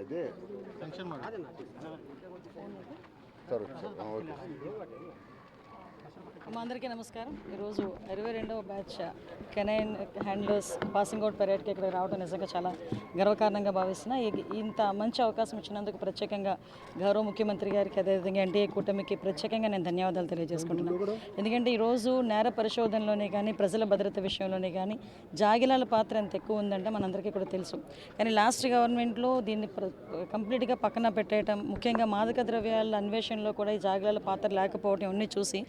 ఇదే అందరికీ నమస్కారం. ఈరోజు 22వ batch canine handlers passing out పరేడ్కి ఇక్కడ రావడం నిజంగా చాలా గర్వకారణంగా భావిస్తున్నా. ఇంత మంచి అవకాశం ఇచ్చినందుకు ప్రత్యేకంగా గౌరవ ముఖ్యమంత్రి గారికి, అదేవిధంగా ఎన్డీఏ కూటమికి ప్రత్యేకంగా నేను ధన్యవాదాలు తెలియజేసుకుంటున్నాను. ఎందుకంటే ఈరోజు నేర పరిశోధనలోనే కానీ, ప్రజల భద్రత విషయంలోనే కానీ జాగిలాల పాత్ర ఎంత ఎక్కువ ఉందంటే మనందరికీ కూడా తెలుసు. కానీ లాస్ట్ గవర్నమెంట్లో దీన్ని కంప్లీట్గా పక్కన పెట్టేయటం, ముఖ్యంగా మాదక ద్రవ్యాల అన్వేషణలో కూడా ఈ జాగిలాల పాత్ర లేకపోవడం ఇవన్నీ చూసి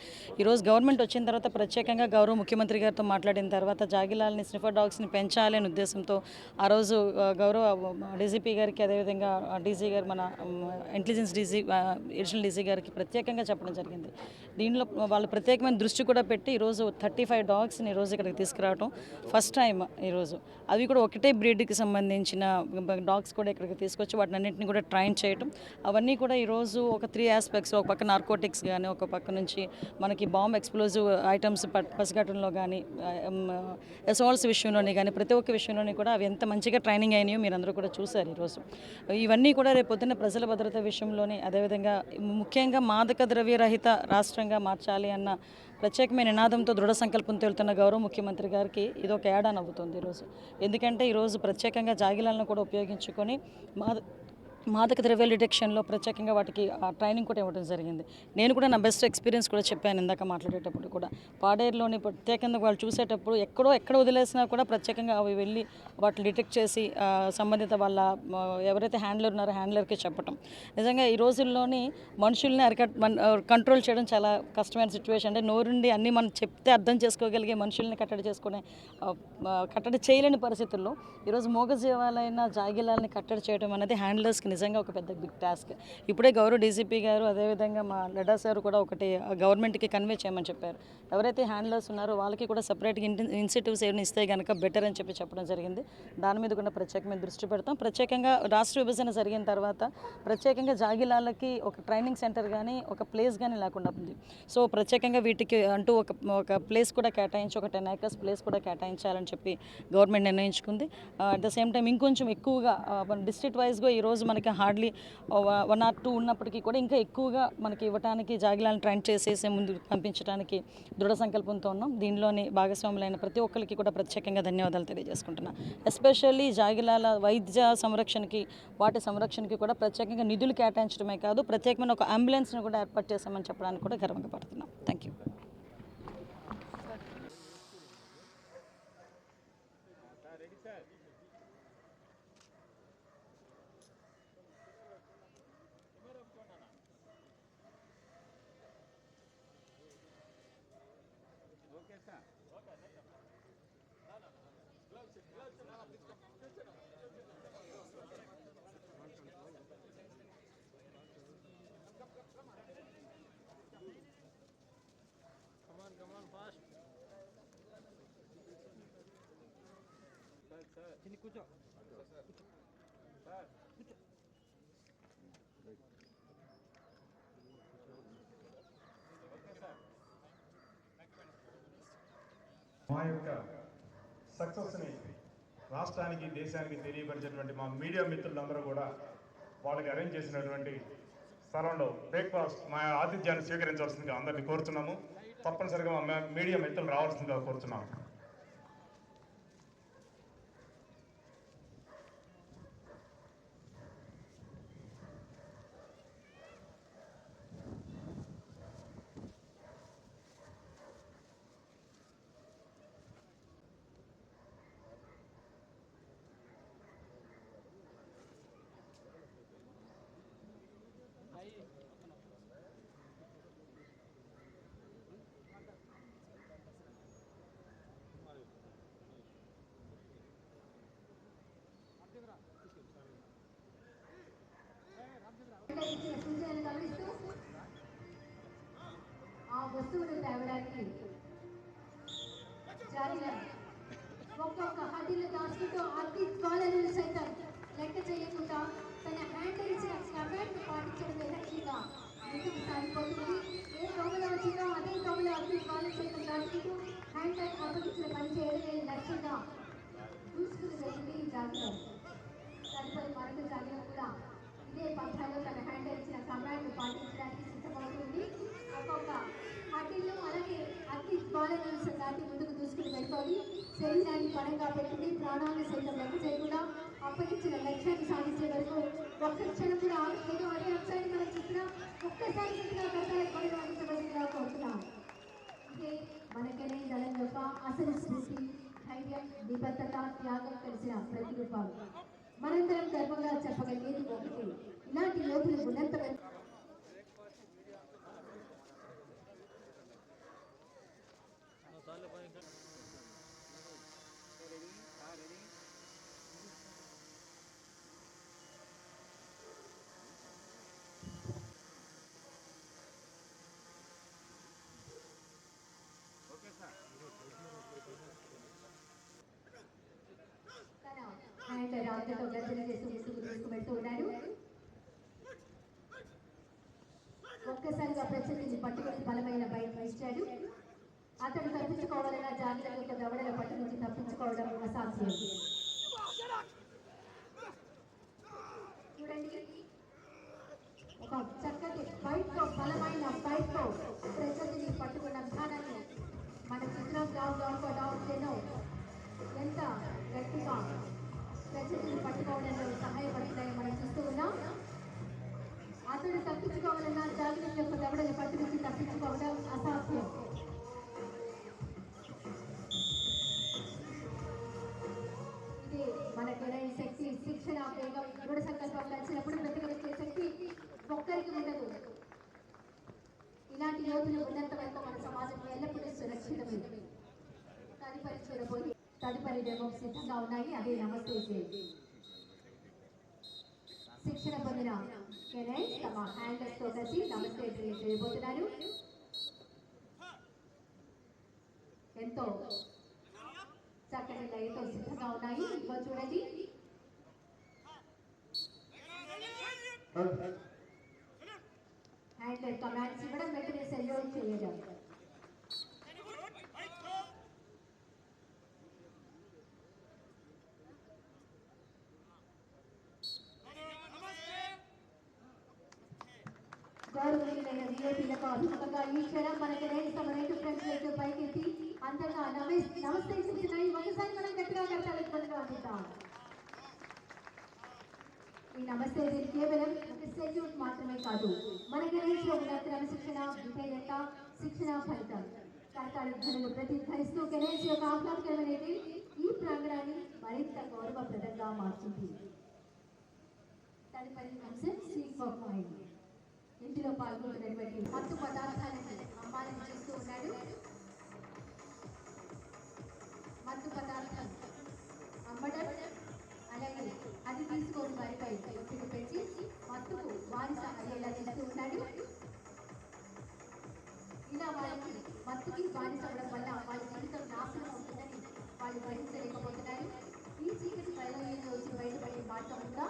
ఈరోజు గవర్నమెంట్ వచ్చిన తర్వాత ప్రత్యేకంగా గౌరవ ముఖ్యమంత్రి గారితో మాట్లాడిన తర్వాత జాగిలాలని, స్నిఫర్ డాగ్స్ని పెంచాలి అనే ఉద్దేశంతో ఆ రోజు గౌరవ డీజీపీ గారికి, అదేవిధంగా డీజీ గారు, మన ఇంటెలిజెన్స్ డీజీ, అడిషనల్ డీజీ గారికి ప్రత్యేకంగా చెప్పడం జరిగింది. దీనిలో వాళ్ళు ప్రత్యేకమైన దృష్టి కూడా పెట్టి ఈరోజు 35 డాగ్స్ని ఈరోజు ఇక్కడికి తీసుకురావడం ఫస్ట్ టైం. ఈరోజు అవి కూడా ఒకటే బ్రీడ్కి సంబంధించిన డాగ్స్ కూడా ఇక్కడికి తీసుకొచ్చి వాటిని అన్నింటినీ కూడా ట్రైన్ చేయటం, అవన్నీ కూడా ఈరోజు ఒక 3 ఆస్పెక్ట్స్, ఒక పక్క నార్కోటిక్స్ కానీ, ఒక పక్క నుంచి మనకి బాంబ్ ఎక్స్ప్లోజివ్ ఐటమ్స్ పసిగట్టడంలో కానీ, అసాల్ట్స్ విషయంలోని కానీ, ప్రతి ఒక్క విషయంలోని కూడా అవి ఎంత మంచిగా ట్రైనింగ్ అయినాయో మీరు అందరూ కూడా చూశారు. ఈరోజు ఇవన్నీ కూడా రేపు పొద్దున్న ప్రజల భద్రత విషయంలోని, అదేవిధంగా ముఖ్యంగా మాదక ద్రవ్యరహిత రాష్ట్రంగా మార్చాలి అన్న ప్రత్యేకమైన నినాదంతో దృఢ సంకల్పంతో వెళ్తున్న గౌరవ ముఖ్యమంత్రి గారికి ఇది ఒక ఏడాది అవుతుంది ఈరోజు. ఎందుకంటే ఈరోజు ప్రత్యేకంగా జాగిలాలను కూడా ఉపయోగించుకొని మాదక ద్రవ్యాల డిటెక్షన్లో ప్రత్యేకంగా వాటికి ట్రైనింగ్ కూడా ఇవ్వడం జరిగింది. నేను కూడా నా బెస్ట్ ఎక్స్పీరియన్స్ కూడా చెప్పాను ఇందాక మాట్లాడేటప్పుడు కూడా. పాడేరులోని ప్రత్యేకంగా వాళ్ళు చూసేటప్పుడు ఎక్కడ వదిలేసినా కూడా ప్రత్యేకంగా అవి వెళ్ళి వాటిని డిటెక్ట్ చేసి సంబంధిత వాళ్ళ ఎవరైతే హ్యాండ్లర్ ఉన్నారో హ్యాండ్లర్కి చెప్పటం. నిజంగా ఈ రోజుల్లోని మనుషుల్ని కంట్రోల్ చేయడం చాలా కష్టమైన సిచ్యువేషన్. అంటే నోరుండి అన్నీ మనం చెప్తే అర్థం చేసుకోగలిగే మనుషుల్ని కట్టడి చేయలేని పరిస్థితుల్లో ఈరోజు మూగజీవాలైన జాగిలాలని కట్టడి చేయడం అనేది హ్యాండ్లర్స్కి నిజంగా ఒక పెద్ద బిగ్ టాస్క్. ఇప్పుడే గౌరవ డీజీపీ గారు, అదేవిధంగా మా లడ్డా సార్ కూడా ఒకటి గవర్నమెంట్కి కన్వే చేయమని చెప్పారు. ఎవరైతే హ్యాండ్లర్స్ ఉన్నారో వాళ్ళకి కూడా సపరేట్గా ఇన్సెంటివ్స్ ఏమైనా ఇస్తే కనుక బెటర్ అని చెప్పడం జరిగింది. దాని మీద కూడా ప్రత్యేకమైన దృష్టి పెడతాం. ప్రత్యేకంగా రాష్ట్ర విభజన జరిగిన తర్వాత ప్రత్యేకంగా జాగిలాలకి ఒక ట్రైనింగ్ సెంటర్ కానీ, ఒక ప్లేస్ కానీ లేకుండా ఉంది. సో ప్రత్యేకంగా వీటికి అంటూ ఒక ప్లేస్ కూడా కేటాయించి, ఒక 10 acres ప్లేస్ కూడా కేటాయించాలని చెప్పి గవర్నమెంట్ నిర్ణయించుకుంది. అట్ ద సేమ్ టైం ఇంకొంచెం ఎక్కువగా డిస్ట్రిక్ట్ వైజ్గా ఈరోజు మనకి హార్డ్లీ 1 or 2 ఉన్నప్పటికీ కూడా ఇంకా ఎక్కువగా మనకి ఇవ్వడానికి, జాగిలాలను ట్రైన్ చేసేసి ముందు పంపించడానికి దృఢ సంకల్పంతో ఉన్నాం. దీనిలోని భాగస్వాములైన ప్రతి ఒక్కరికి కూడా ప్రత్యేకంగా ధన్యవాదాలు తెలియజేసుకుంటున్నాను. ఎస్పెషల్లీ జాగిలాల వైద్య సంరక్షణకి, వాటి సంరక్షణకి కూడా ప్రత్యేకంగా నిధులు కేటాయించడమే కాదు, ప్రత్యేకమైన ఒక అంబులెన్స్ని కూడా ఏర్పాటు చేశామని చెప్పడానికి కూడా గర్వంగా పడుతున్నాం. Thank you. కూర్చో. మా యొక్క సక్సెస్ని రాష్ట్రానికి, దేశానికి తెలియపరిచేటువంటి మా మీడియా మిత్రులందరూ కూడా వాళ్ళకి అరేంజ్ చేసినటువంటి స్థలంలో బ్రేక్ఫాస్ట్ మా ఆతిథ్యాన్ని స్వీకరించవలసిందిగా అందరినీ కోరుతున్నాము. తప్పనిసరిగా మా మీడియా మిత్రులు రావాల్సిందిగా కోరుతున్నాము. ఆ వస్తువును తేవడానికి ఒక్కొక్క హద్దులు దాచుకుంటూ అతి కాలనీలు సైతం లెక్క చేయకుండా తన హ్యాండిల్ ఇచ్చిన కమాండ్ పాటించడమే లక్ష్యంగా ముందుకు సాగిపోతుంది. ఏ తోమలో వచ్చిందో అదే తోమలో అతి కాలనీ సైతం దాచుకుంటూ హ్యాండిల్ అప్పగించిన పని చేయడమే లక్ష్యంగా దూసుకుని వెళ్ళింది జాగ్రత్త. తదుపరి మరొక జాగ్రత్త కూడా శరీరాన్ని పరంగా పెట్టుకుని ప్రాణాలను సైతం లెక్క చేయకుండా అప్పగించిన లక్ష్యాన్ని సాధించే వరకు ఒక్క క్షణం కూడా ఆగలేదు. అదే అంశాన్ని మనం చూసినా ఒక్కసారి గట్టిగా కట్టాలి పనులు అందించవలసిందిగా కోరుతున్నాం. ఇదే మనకనే దళం యొక్క అసలు స్ఫూర్తి, ధైర్యం, నిబద్ధత, త్యాగం కలిసిన ప్రతిరూపాలు. మనందరం గర్వంగా చెప్పగలిగేది ఒకటి, ఇలాంటి యోధులు ఉన్నంత తన హ్యాండ్ రాత్రితో గర్జన చేస్తూ ముందుకు తీసుకువెళ్తూ ఉన్నాడు. ఒక్కసారిగా ప్రత్యర్థిని పట్టుకుని బలమైన బయట ఇచ్చాడు. అతడు తప్పించుకోవాలన్నా జాగ్రత్త యొక్క దవడల పట్టు నుంచి తప్పించుకోవడం అసాధ్యం. చూడండి, ఒక చక్కటి బైక్ తో, బలమైన బైక్ తో ప్రత్యర్థిని పట్టుకున్న విధానాన్ని మన చిత్రం ఎంత గట్టిగా ప్రత్యర్థిని పట్టుకోవడంలో సహాయపడుతుందని మనం చూస్తూ ఉన్నాం. అతడు తప్పించుకోవాలన్నా జాగ్రత్త యొక్క దవడల పట్టు నుంచి తప్పించుకోవడం అసాధ్యం. ఇదే మన కెరీర్ శక్తి, శిక్షణ, వేగం, దృఢ సంకల్పం కలిసినప్పుడు బ్రతకగలిగే శక్తి ఒక్కరికి ఉండదు. ఇలాంటి యోధులు ఉన్నంత వరకు మన సమాజం ఎల్లప్పుడూ సురక్షితమే. తదుపరి డెమో సిద్ధంగా ఉన్నాయి. అదే నమస్తే చేయండి. శిక్షణ పొందిన కెనైన్స్ తమ హ్యాండర్స్ తో కలిసి నమస్తే డ్రిల్ చేయబోతున్నారు. ఎంతో చక్కని లయతో సిద్ధంగా ఉన్నాయి. ఇదిగో చూడండి, హ్యాండర్ కమాండ్స్ ఇవ్వడం, వెంటనే సెల్యూట్ చేయడం. గౌరవనీయులైన విఐపీలకు అభిముఖంగా ఈ క్షణం మనకి తమ రెండు ఫ్రెండ్స్ పైకెత్తి అంతగా నమస్తే చెప్తున్నాయి. ఒకసారి మనం గట్టిగా కట్టాలి అందిద్దాం. ఈ నమస్తే కేవలం ఒక సెల్యూట్ మాత్రమే కాదు, మన గణేష్ లో ఉన్న క్రమశిక్షణ, విధేయత, శిక్షణ ఫలితం. కరతాళ ధ్వనులు ప్రతిధ్వనిస్తూ గణేష్ యొక్క ఆహ్లాదకరమైనది ఈ ప్రాంగణాన్ని మరింత గౌరవప్రదంగా మార్చింది. తదుపరి అంశం స్వీట్ ఆఫ్ మైండ్. ఇంటిలో పాల్గొంటున్నటువంటి మత్తు పదార్థాలను అమ్మాలని చేస్తూ ఉన్నాడు. మత్తు పదార్థం అమ్మడం, అలాగే అది తీసుకొని వారిపై ఒత్తిడి పెంచి మత్తుకు బానిస అయ్యేలా చేస్తూ ఉన్నాడు. ఇలా వారికి మత్తుకి బానిస అవ్వడం వల్ల వాళ్ళ జీవితం నాశనం అవుతుందని వాళ్ళు భరించలేకపోతున్నారు. ఈ చీకటి ప్రళయంలో వచ్చి బయటపడే మార్గం ఉందా?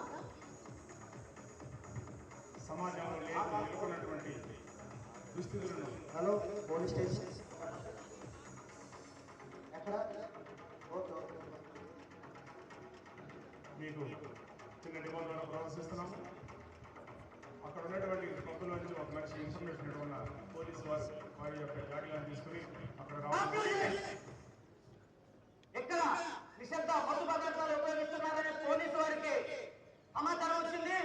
సమాజంలో నెలకొన్నటువంటి దుస్థితులను హలో పోలీస్ స్టేషన్ ఎక్కడ? మీకు చిన్న డిమో ద్వారా ప్రదర్శిస్తున్నాము. అక్కడ ఉన్నటువంటి భక్తుల నుంచి 1 లక్ష ఇన్ఫర్మేషన్ ఉన్న పోలీసు వారి యొక్క గాడిలను తీసుకుని అక్కడ రావాలి. ఎక్కడ నిశ్శబ్ద మత్తు పదార్థాలు ఉపయోగిస్తున్నారనే పోలీసు వారికి సమాచారం వచ్చింది.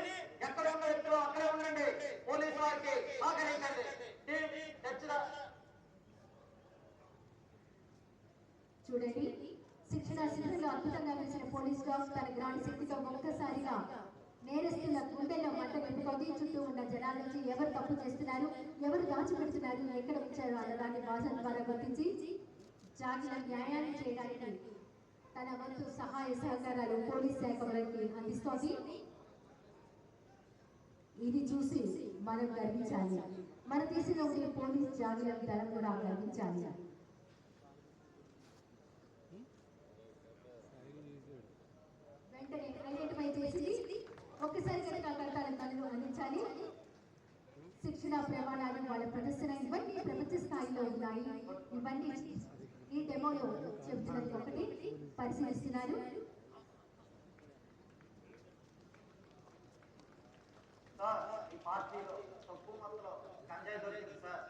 ఎక్కడ ఉన్న వ్యక్తులు అక్కడే ఉండండి. పోలీసు వారికి సహకరించండి. చూడండి, శిక్షణ శిబిరంలో అద్భుతంగా వేసిన పోలీస్ డాగ్ తన గ్రాండ్ శక్తితో ఒక్కసారిగా నేరస్తుల గుండెల్లో మంట పెట్టుకొని చుట్టూ ఉన్న జనాల నుంచి ఎవరు తప్పు చేస్తున్నారు, ఎవరు దాచిపెడుతున్నారు, ఎక్కడ ఉంచారు అన్న దాన్ని వాదన ద్వారా గుర్తించి జాగ్రత్త న్యాయాన్ని చేయడానికి తన వంతు సహాయ సహకారాలు పోలీస్ శాఖ వారికి అందిస్తోంది. ఇది చూసి మనం గర్వించాలి. మన దేశంలో ఉండే పోలీస్ జాగ్రత్త దళం కూడా గర్వించాలి. వెంటనే ఐడెంటిఫై చేసి ఒక్కసారి కట్టాలని అందించాలి. శిక్షణ ప్రమాణాలు వాళ్ళ ప్రదర్శన ఇవన్నీ ప్రపంచ స్థాయిలో ఉన్నాయి. ఇవన్నీ ఈ డెమోలో చెబుతున్నది ఒకటి పరిశీలిస్తున్నారు. ఈ పార్టీలో తక్కువ మొత్తంలో గంజాయి దొరికింది సార్.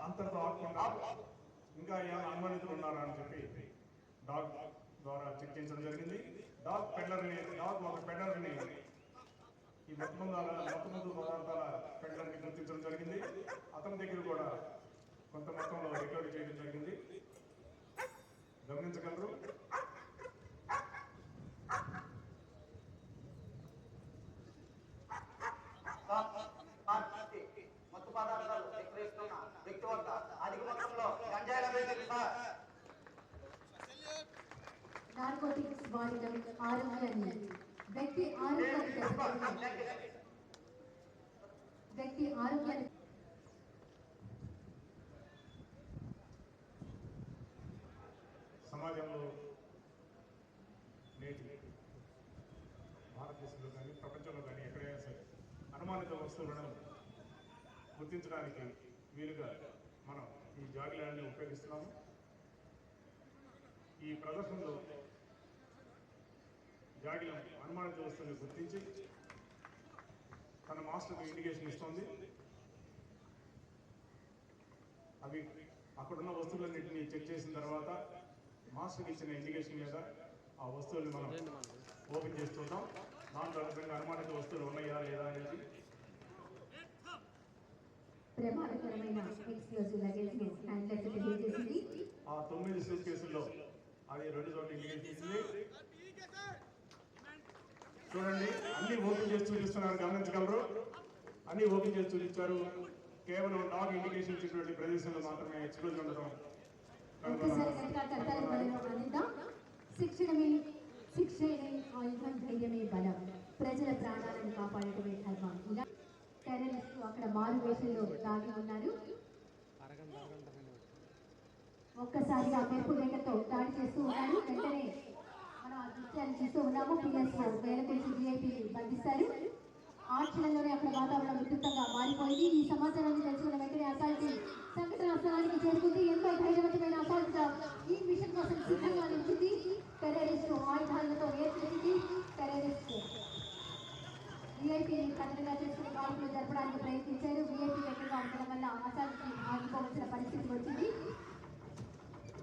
అంతటితో ఆగకుండా ఇంకా ఏమైనా అనుమానితులు ఉన్నారా అని చెప్పి డాగ్ ద్వారా చెక్ చేయించడం జరిగింది. డాగ్ ఒక పెడ్లర్ని ఈ మొత్తమందు పదార్థాల పెడ్లర్ని గుర్తించడం జరిగింది. అతని దగ్గర కూడా కొంత మొత్తంలో రికవరీ చేయడం జరిగింది. గమనించగలరు. మత్తు పదార్థాలు విక్రయిస్తున్న వ్యక్తి వద్ద అధిక మొత్తంలో గంజాయి లభించింది సార్. నార్కోటిక్స్ వాడడం ఆరోగ్యాన్ని వ్యక్తి ఆరోగ్యాన్ని సమాజంలో నేటి భారతదేశంలో కానీ ప్రపంచంలో కానీ ఎక్కడైనా సరే అనుమానిత వస్తువులను గుర్తించడానికి వీలుగా మనం ఈ జాగిలాన్ని ఉపయోగిస్తున్నాము. ఈ ప్రదర్శనలో జాగిలం అనుమానిత వస్తువుని గుర్తించి తన మాస్టర్కి ఇండికేషన్ ఇస్తుంది. అవి అక్కడున్న వస్తువులన్నింటినీ చెక్ చేసిన తర్వాత మాస్టర్కి ఇచ్చిన ఇండికేషన్ మీద ఆ వస్తువుల్ని మనం ఓపెన్ చేస్తుంటాం. దాంట్లో అనుమానిత వస్తువులు ఉన్నాయా లేదా అనేది. ప్రమాదకరమైన ఎక్స్ప్లోజివ్ లగేజ్ ను హ్యాండ్లర్ తెలియజేసింది. ఆ 9 సూట్ కేసుల్లో అది 2 చోట్ల ఇండికేషన్ ఇచ్చింది. చూడండి, అన్ని ఓపెన్ చేసి చూపిస్తున్నారు, గమనించగలరు. అన్ని ఓపెన్ చేసి చూపించారు. కేవలం డాగ్ ఇండికేషన్ ఇచ్చినటువంటి ప్రదేశంలో మాత్రమే ఎక్స్ప్లోజన్ ఉండడం. శిక్షణే ఆయుధం, ధైర్యమే బలం. ప్రజల ప్రాణాలను కాపాడటమే ధర్మం. ఇలా టెర్రరిస్టులు అక్కడ మారు వేషంలో దాగి ఉన్నారు. ఒక్కసారిగా మెరుపు వేగంతో దాడి చేస్తూ ఉన్నారు. వెంటనే మనం ఆ దృశ్యాన్ని చూస్తూ ఉన్నాము. పిఎస్ వేల కొలిసి విఐపి బంధిస్తారు. ఆ క్షణంలోనే అక్కడ వాతావరణం విస్తృతంగా మారిపోయింది. ఈ సమాచారాన్ని తెలుసుకున్న వెంటనే అసాల్ట్ సంఘటన స్థలానికి చేరుకుంది. ఎంతో ధైర్యవంతమైన అసాల్ట్ ఈ మిషన్ కోసం సిద్ధంగా నిలిచింది. టెర్రరిస్ట్ ఆయుధాలతో ఏర్పడింది. టెర్రరిస్ట్ విఐపీని కఠినంగా చేసుకుని కాల్పులు జరపడానికి ప్రయత్నించారు. విఐపీ వేగంగా ఉండడం వల్ల అసాల్ట్ ఆగిపోవలసిన పరిస్థితి వచ్చింది.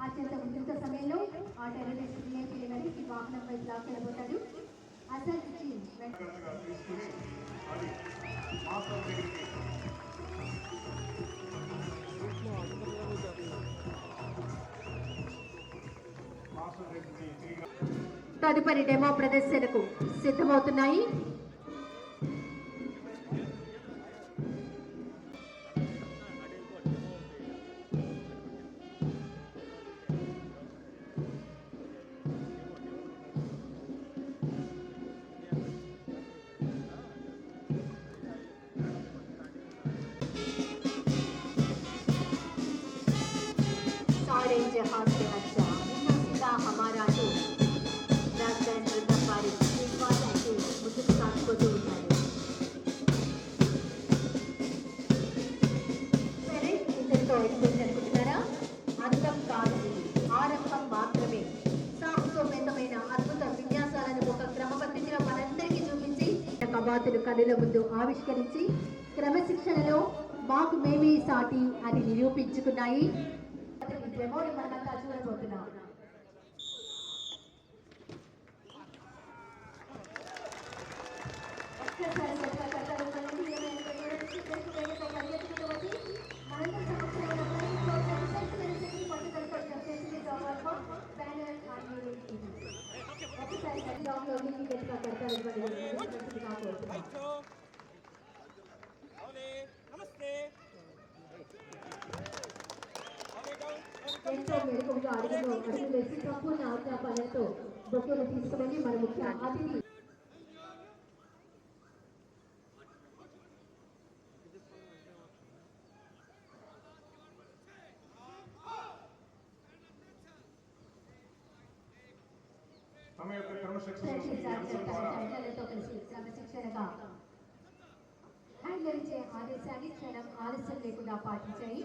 అత్యంత ఉద్రిక్త సమయంలో ఆ టెర్రరిస్ట్ విఐపీని వెనక్కి వాహనం వైపు లాక్కెళ్ళబోతాడు. అసాల్ట్ తీసుకుని అది మాస్టర్ దగ్గరికి తదుపరి డెమో ప్రదర్శనకు సిద్ధమవుతున్నాయి. जहां से अच्छा सीधा हमारा तो राजधानी व्यापारी विश्वास के मुझे साथ को दे సరే ఇంతటితో ఎక్స్ప్రెషన్ అనుకుంటున్నారా? అందం కాదు, ఆరంభం మాత్రమే. సాహసోపేతమైన అద్భుత విన్యాసాలను ఒక క్రమపద్ధతిలో మనందరికీ చూపించి కవాతులు కనుల ముందు ఆవిష్కరించి క్రమశిక్షణలో మాకు మేమే సాటి అని నిరూపించుకున్నాయి. డెమోని మనమంతా చూడబోతున్నాం. ఎంతో మెరుగుగా అడుగులు వేసి సంపూర్ణ ఆజ్ఞాపాలతో బొకేలు తీసుకుని మన ముఖ్య అతిథి కలిసి క్రమశిక్షణగా హ్యాండిల్ ఇచ్చే ఆదేశాన్ని క్షణం ఆలస్యం లేకుండా పాటించాయి.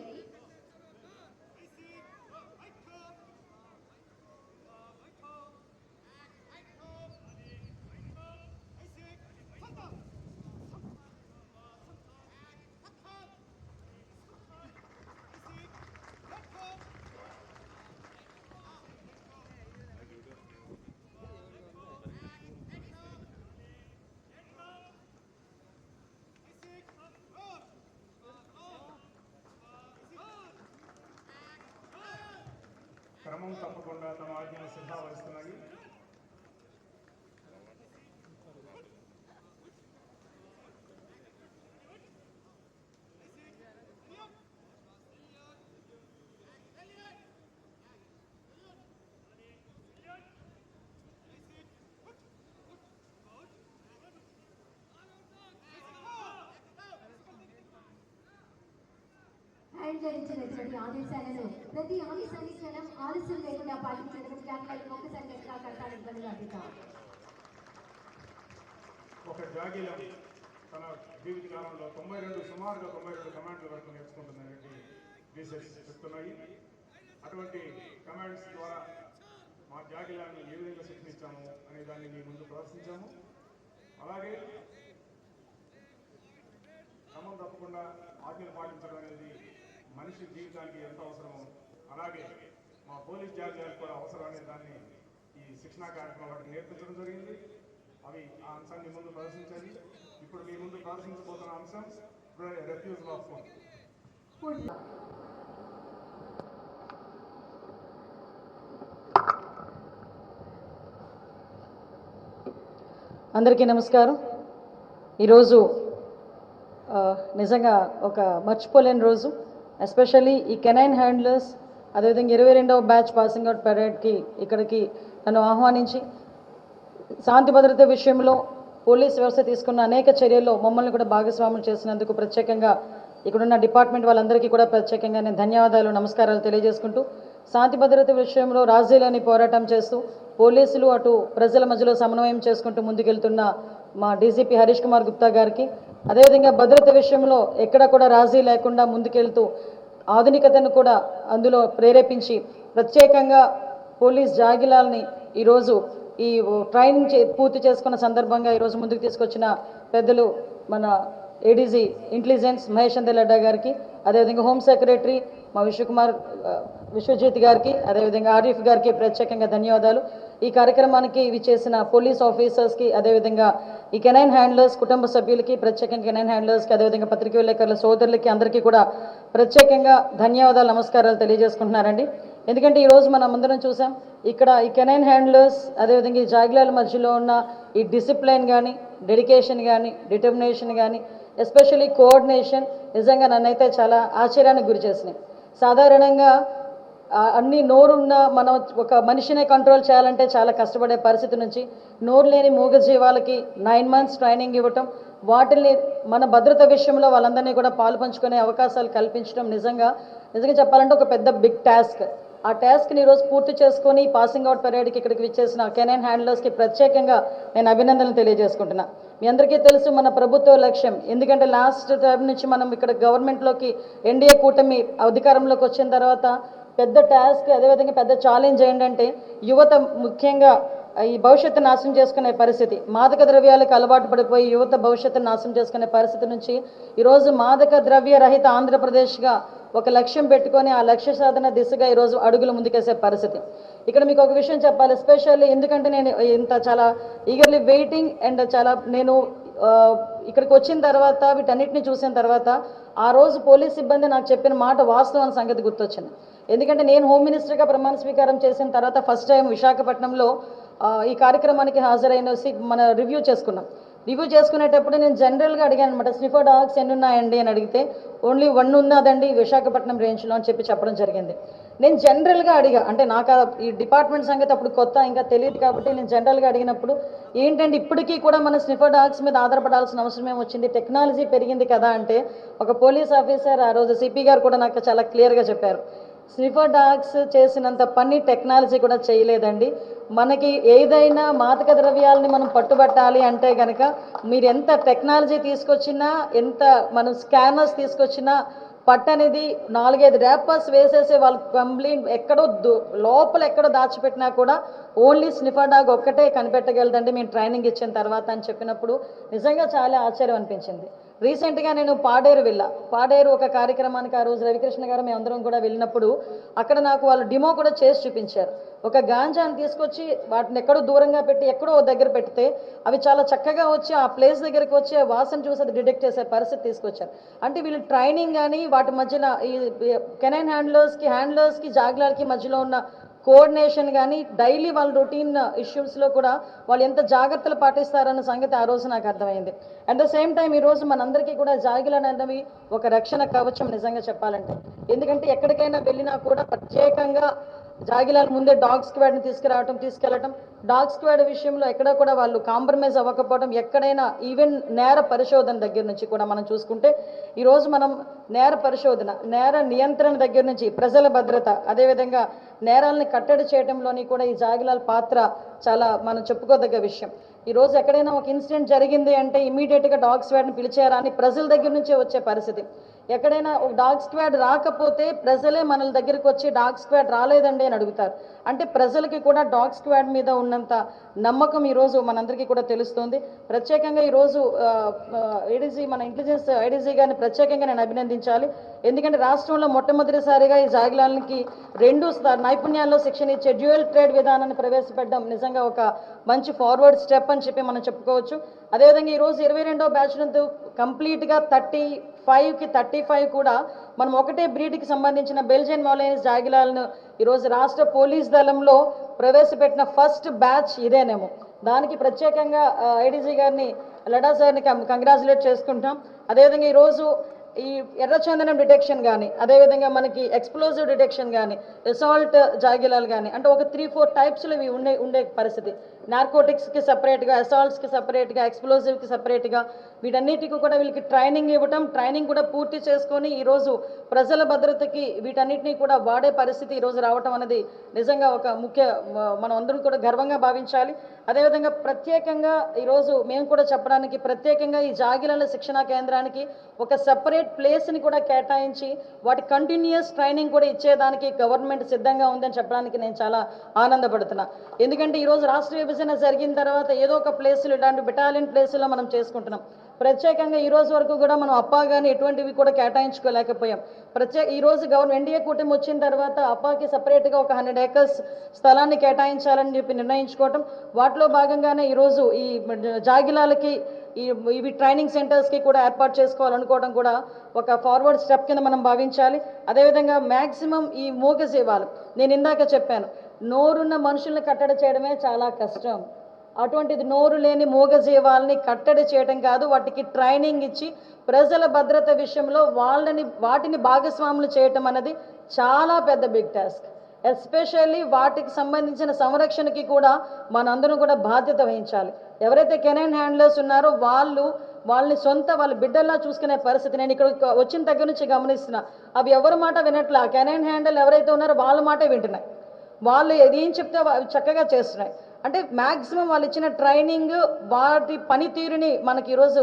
క్రమం తప్పకుండా తమ ఆజ్ఞను సిద్ధావహిస్తున్నాయి. హ్యాండ్ ధరించినటువంటి ఆదేశాలను ప్రతి ఆదేశాన్ని క్షణం ఆలస్యం లేకుండా పాటించడం జాగ్రత్తలు ఒక్కసారి ఎట్లా కట్టాలని పనిగా ఒక జాగీలం తన జీవిత కాలంలో సుమారుగా 92 కమాండ్ల వరకు నేర్చుకుంటుందని రీసెర్చ్ చెప్తున్నాయి. అటువంటి కమాండ్స్ ద్వారా మా జాగీలాన్ని ఏ విధంగా శిక్షించాము అనే దాన్ని మీ ముందు ప్రదర్శించాము. అలాగే క్రమం తప్పకుండా ఆజ్ఞలు పాటించడం అనేది మనిషి జీవితానికి ఎంత అవసరమో అలాగే మా పోలీస్ జాగ్రత్తలు కూడా అవసరం అనే దాన్ని ఈ శిక్షణా కార్యక్రమం వాటికి నేర్పించడం జరిగింది. అవి ఆ అంశాన్ని ముందు ప్రదర్శించాలి. ఇప్పుడు మీ ముందు ప్రదర్శించబోతున్న అంశం రిఫ్యూజల్ ఆఫ్ ఫుడ్. అందరికీ నమస్కారం. ఈరోజు నిజంగా ఒక మర్చిపోలేని రోజు. ఎస్పెషల్లీ ఈ కెనైన్ హ్యాండ్లర్స్ అదేవిధంగా 22వ బ్యాచ్ పాసింగ్ అవుట్ పెరేడ్కి ఇక్కడికి నన్ను ఆహ్వానించి శాంతి భద్రత విషయంలో పోలీస్ వ్యవస్థ తీసుకున్న అనేక చర్యల్లో మమ్మల్ని కూడా భాగస్వాములు చేసినందుకు ప్రత్యేకంగా ఇక్కడున్న డిపార్ట్మెంట్ వాళ్ళందరికీ కూడా ప్రత్యేకంగా నేను ధన్యవాదాలు నమస్కారాలు తెలియజేసుకుంటూ, శాంతి భద్రత విషయంలో రాజీలోని పోరాటం చేస్తూ పోలీసులు అటు ప్రజల మధ్యలో సమన్వయం చేసుకుంటూ ముందుకెళ్తున్న మా డీజీపీ హరీష్ కుమార్ గుప్తా గారికి, అదేవిధంగా భద్రత విషయంలో ఎక్కడ కూడా రాజీ లేకుండా ముందుకెళ్తూ ఆధునికతను కూడా అందులో ప్రేరేపించి ప్రత్యేకంగా పోలీస్ జాగిలాల్ని ఈరోజు ఈ ట్రైనింగ్ పూర్తి చేసుకున్న సందర్భంగా ఈరోజు ముందుకు తీసుకొచ్చిన పెద్దలు మన ఏడీజీ ఇంటెలిజెన్స్ మహేష్ చంద్ర లడ్డా గారికి, అదేవిధంగా హోమ్ సెక్రటరీ మా విశ్వజిత్ గారికి, అదేవిధంగా ఆరిఫ్ గారికి ప్రత్యేకంగా ధన్యవాదాలు. ఈ కార్యక్రమానికి ఇవి చేసిన పోలీస్ ఆఫీసర్స్కి, అదేవిధంగా ఈ కెనైన్ హ్యాండ్లర్స్ కుటుంబ సభ్యులకి, ప్రత్యేకంగా కెనైన్ హ్యాండ్లర్స్కి, అదేవిధంగా పత్రికా విలేకరుల సోదరులకి అందరికీ కూడా ప్రత్యేకంగా ధన్యవాదాలు నమస్కారాలు తెలియజేసుకుంటున్నారండి. ఎందుకంటే ఈరోజు మనం అందరం చూసాం ఇక్కడ ఈ కెనైన్ హ్యాండ్లర్స్ అదేవిధంగా ఈ జాగ్లాల మధ్యలో ఉన్న ఈ డిసిప్లైన్ కానీ, డెడికేషన్ కానీ, డిటర్మినేషన్ కానీ, ఎస్పెషల్లీ కోఆర్డినేషన్ నిజంగా నన్నైతే చాలా ఆశ్చర్యానికి గురి చేసినాయి. సాధారణంగా అన్ని నోరున్న మనం ఒక మనిషినే కంట్రోల్ చేయాలంటే చాలా కష్టపడే పరిస్థితి నుంచి నోరు లేని మూగజీవాలకి 9 months ట్రైనింగ్ ఇవ్వటం, వాటిని మన భద్రత విషయంలో వాళ్ళందరినీ కూడా పాలు పంచుకునే అవకాశాలు కల్పించడం నిజంగా చెప్పాలంటే ఒక పెద్ద బిగ్ టాస్క్. ఆ టాస్క్ని ఈరోజు పూర్తి చేసుకొని పాసింగ్ అవుట్ పెరేడ్కి ఇక్కడికి విచ్చేసిన కెనైన్ హ్యాండ్లర్స్కి ప్రత్యేకంగా నేను అభినందనలు తెలియజేసుకుంటున్నా. మీ అందరికీ తెలుసు మన ప్రభుత్వ లక్ష్యం, ఎందుకంటే లాస్ట్ టైం నుంచి మనం ఇక్కడ గవర్నమెంట్లోకి ఎన్డీఏ కూటమి అధికారంలోకి వచ్చిన తర్వాత పెద్ద టాస్క్, అదేవిధంగా పెద్ద ఛాలెంజ్ ఏంటంటే యువత ముఖ్యంగా ఈ భవిష్యత్తు నాశనం చేసుకునే పరిస్థితి, మాదక ద్రవ్యాలకు అలవాటు పడిపోయి యువత భవిష్యత్తును నాశనం చేసుకునే పరిస్థితి నుంచి ఈరోజు మాదక ద్రవ్య రహిత ఆంధ్రప్రదేశ్గా ఒక లక్ష్యం పెట్టుకొని ఆ లక్ష్య సాధన దిశగా ఈరోజు అడుగులు ముందుకేసే పరిస్థితి. ఇక్కడ మీకు ఒక విషయం చెప్పాలి, ఎస్పెషల్లీ ఎందుకంటే నేను ఇంత చాలా ఈగర్లీ వెయిటింగ్ అండ్ నేను ఇక్కడికి వచ్చిన తర్వాత వీటన్నిటిని చూసిన తర్వాత ఆ రోజు పోలీస్ సిబ్బంది నాకు చెప్పిన మాట వాస్తవం అనే సంగతి గుర్తొచ్చింది. ఎందుకంటే నేను హోమ్ మినిస్టర్గా ప్రమాణ స్వీకారం చేసిన తర్వాత ఫస్ట్ టైం విశాఖపట్నంలో ఈ కార్యక్రమానికి హాజరైన మన రివ్యూ చేసుకునేటప్పుడు నేను జనరల్గా అడిగాను అనమాట, స్నిఫర్ డాగ్స్ ఎన్ని ఉన్నాయండి అని అడిగితే ఓన్లీ 1 ఉన్నదండి విశాఖపట్నం రేంజ్లో అని చెప్పడం జరిగింది. నేను జనరల్గా అడిగా, అంటే నాకు ఈ డిపార్ట్మెంట్ సంగతి అప్పుడు కొత్త ఇంకా తెలియదు కాబట్టి నేను జనరల్గా అడిగినప్పుడు ఏంటంటే ఇప్పటికీ కూడా మన స్నిఫర్ డాగ్స్ మీద ఆధారపడాల్సిన అవసరం ఏమొచ్చింది, టెక్నాలజీ పెరిగింది కదా అంటే ఒక పోలీస్ ఆఫీసర్ ఆ రోజు సిపి గారు కూడా నాకు చాలా క్లియర్గా చెప్పారు, స్నిఫర్ డాగ్స్ చేసినంత పని టెక్నాలజీ కూడా చేయలేదండి. మనకి ఏదైనా మాదక ద్రవ్యాలని మనం పట్టుబట్టాలి అంటే కనుక మీరు ఎంత టెక్నాలజీ తీసుకొచ్చినా, ఎంత మనం స్కానర్స్ తీసుకొచ్చినా పట్టనేది 4-5 ర్యాపర్స్ వేసేసే వాళ్ళు కంప్లైంట్ ఎక్కడో లోపల ఎక్కడో దాచిపెట్టినా కూడా ఓన్లీ స్నిఫర్ డాగ్ ఒక్కటే కనిపెట్టగలదండి మేము ట్రైనింగ్ ఇచ్చిన తర్వాత అని చెప్పినప్పుడు నిజంగా చాలా ఆశ్చర్యం అనిపించింది. రీసెంట్గా నేను పాడేరు ఒక కార్యక్రమానికి ఆ రోజు రవికృష్ణ గారు మేమందరం కూడా వెళ్ళినప్పుడు అక్కడ నాకు వాళ్ళు డిమో కూడా చేసి చూపించారు. ఒక గాంజాని తీసుకొచ్చి వాటిని ఎక్కడో దూరంగా పెట్టి ఎక్కడో దగ్గర పెడితే అవి చాలా చక్కగా వచ్చి ఆ ప్లేస్ దగ్గరికి వచ్చి వాసన చూసి అది డిటెక్ట్ చేసే పరిస్థితి తీసుకొచ్చారు. అంటే వీళ్ళు ట్రైనింగ్ కానీ వాటి మధ్యన ఈ కెనైన్ హ్యాండ్లర్స్కి జాగ్లాలకి మధ్యలో ఉన్న కోఆర్డినేషన్ కానీ డైలీ వాళ్ళ రొటీన్ ఇష్యూస్లో కూడా వాళ్ళు ఎంత జాగ్రత్తలు పాటిస్తారన్న సంగతి ఆ రోజు నాకు అర్థమైంది. అట్ ద సేమ్ టైం ఈరోజు మనందరికీ కూడా జాగిలు అనేవి ఒక రక్షణ కవచం నిజంగా చెప్పాలంటే. ఎందుకంటే ఎక్కడికైనా వెళ్ళినా కూడా ప్రత్యేకంగా జాగిలాల ముందే డాగ్ స్క్వాడ్ని తీసుకెళ్ళటం, డాగ్ స్క్వాడ్ విషయంలో ఎక్కడ కూడా వాళ్ళు కాంప్రమైజ్ అవ్వకపోవడం, ఎక్కడైనా ఈవెన్ నేర పరిశోధన దగ్గర నుంచి కూడా మనం చూసుకుంటే ఈరోజు మనం నేర పరిశోధన, నేర నియంత్రణ దగ్గర నుంచి ప్రజల భద్రత, అదేవిధంగా నేరాలని కట్టడి చేయడంలోని కూడా ఈ జాగిలాల పాత్ర చాలా మనం చెప్పుకోదగ్గ విషయం. ఈరోజు ఎక్కడైనా ఒక ఇన్సిడెంట్ జరిగింది అంటే ఇమీడియట్గా డాగ్ స్క్వాడ్ని పిలిచారా అని ప్రజల దగ్గర నుంచే వచ్చే పరిస్థితి. ఎక్కడైనా ఒక డాగ్ స్క్వాడ్ రాకపోతే ప్రజలే మన దగ్గరికి వచ్చి డాగ్ స్క్వాడ్ రాలేదండి అని అడుగుతారు. అంటే ప్రజలకి కూడా డాగ్ స్క్వాడ్ మీద ఉన్నంత నమ్మకం ఈరోజు మనందరికీ కూడా తెలుస్తుంది. ప్రత్యేకంగా ఈరోజు ఏడీజీ, మన ఇంటెలిజెన్స్ ఐడీజీ గారిని ప్రత్యేకంగా నేను అభినందించాలి. ఎందుకంటే రాష్ట్రంలో మొట్టమొదటిసారిగా ఈ జాగిలాలకి 2 నైపుణ్యాల్లో శిక్షణ ఇచ్చే డ్యూయల్ ట్రేడ్ విధానాన్ని ప్రవేశపెట్టడం నిజంగా ఒక మంచి ఫార్వర్డ్ స్టెప్ అని చెప్పి మనం చెప్పుకోవచ్చు. అదేవిధంగా ఈరోజు 22వ బ్యాచ్ నందు కంప్లీట్గా 35కి 35 కూడా మనం ఒకటే బ్రీడ్కి సంబంధించిన బెల్జియన్ మాలైనస్ జాగిలాలను ఈరోజు రాష్ట్ర పోలీస్ దళంలో ప్రవేశపెట్టిన ఫస్ట్ బ్యాచ్ ఇదేనేమో. దానికి ప్రత్యేకంగా ఐడీజీ గారిని, లడా సార్ని కంగ్రాచులేట్ చేసుకుంటాం. అదేవిధంగా ఈరోజు ఈ ఎర్రచందనం డిటెక్షన్ కానీ, అదేవిధంగా మనకి ఎక్స్ప్లోజివ్ డిటెక్షన్ కానీ, అసాల్ట్ జాగిలాలు కానీ, అంటే ఒక 3-4 టైప్స్లో ఇవి ఉండే పరిస్థితి. నార్కోటిక్స్కి సపరేట్గా, అసాల్ట్స్కి సపరేట్గా, ఎక్స్ప్లోజివ్కి సపరేట్గా, వీటన్నిటికీ కూడా వీళ్ళకి ట్రైనింగ్ ఇవ్వటం, ట్రైనింగ్ కూడా పూర్తి చేసుకొని ఈరోజు ప్రజల భద్రతకి వీటన్నిటినీ కూడా వాడే పరిస్థితి ఈరోజు రావటం అనేది నిజంగా ఒక మనం అందరం కూడా గర్వంగా భావించాలి. అదేవిధంగా ప్రత్యేకంగా ఈరోజు మేము కూడా చెప్పడానికి ప్రత్యేకంగా ఈ జాగిలాల శిక్షణా కేంద్రానికి ఒక సెపరేట్ ప్లేస్ని కూడా కేటాయించి వాటి కంటిన్యూస్ ట్రైనింగ్ కూడా ఇచ్చేదానికి గవర్నమెంట్ సిద్ధంగా ఉందని చెప్పడానికి నేను చాలా ఆనందపడుతున్నా. ఎందుకంటే ఈరోజు రాష్ట్ర విభజన జరిగిన తర్వాత ఏదో ఒక ప్లేసులు, ఇలాంటి బెటాలియన్ ప్లేసులో మనం చేసుకుంటున్నాం. ప్రత్యేకంగా ఈ రోజు వరకు కూడా మనం అప్పా కానీ ఎటువంటివి కూడా కేటాయించుకోలేకపోయాం. ఈరోజు ఎన్డీఏ కూటమి వచ్చిన తర్వాత అప్పాకి సపరేట్గా ఒక 100 ఏకర్స్ స్థలాన్ని కేటాయించాలని చెప్పి నిర్ణయించుకోవటం, వాటిలో భాగంగానే ఈరోజు ఈ జాగిలాలకి ఇవి ట్రైనింగ్ సెంటర్స్కి కూడా ఏర్పాటు చేసుకోవాలనుకోవడం కూడా ఒక ఫార్వర్డ్ స్టెప్ కింద మనం భావించాలి. అదేవిధంగా మ్యాక్సిమం ఈ మూగజీవాలు, నేను ఇందాక చెప్పాను, నోరున్న మనుషుల్ని కట్టడి చేయడమే చాలా కష్టం. అటువంటిది నోరు లేని మూగజీవాలని కట్టడి చేయడం కాదు, వాటికి ట్రైనింగ్ ఇచ్చి ప్రజల భద్రత విషయంలో వాటిని భాగస్వాములు చేయటం అనేది చాలా పెద్ద బిగ్ టాస్క్. ఎస్పెషల్లీ వాటికి సంబంధించిన సంరక్షణకి కూడా మనందరం కూడా బాధ్యత వహించాలి. ఎవరైతే కెనైన్ హ్యాండ్లర్స్ ఉన్నారో వాళ్ళ బిడ్డల్లా చూసుకునే పరిస్థితి నేను ఇక్కడ వచ్చిన దగ్గర నుంచి గమనిస్తున్నా. అవి ఎవరి మాట వినట్లా, కెనైన్ హ్యాండిల్ ఎవరైతే ఉన్నారో వాళ్ళ మాటే వింటున్నాయి. వాళ్ళు ఏం చెప్తే అవి చక్కగా చేస్తున్నాయి. అంటే మ్యాక్సిమం వాళ్ళు ఇచ్చిన ట్రైనింగ్, వాటి పనితీరుని మనకి ఈరోజు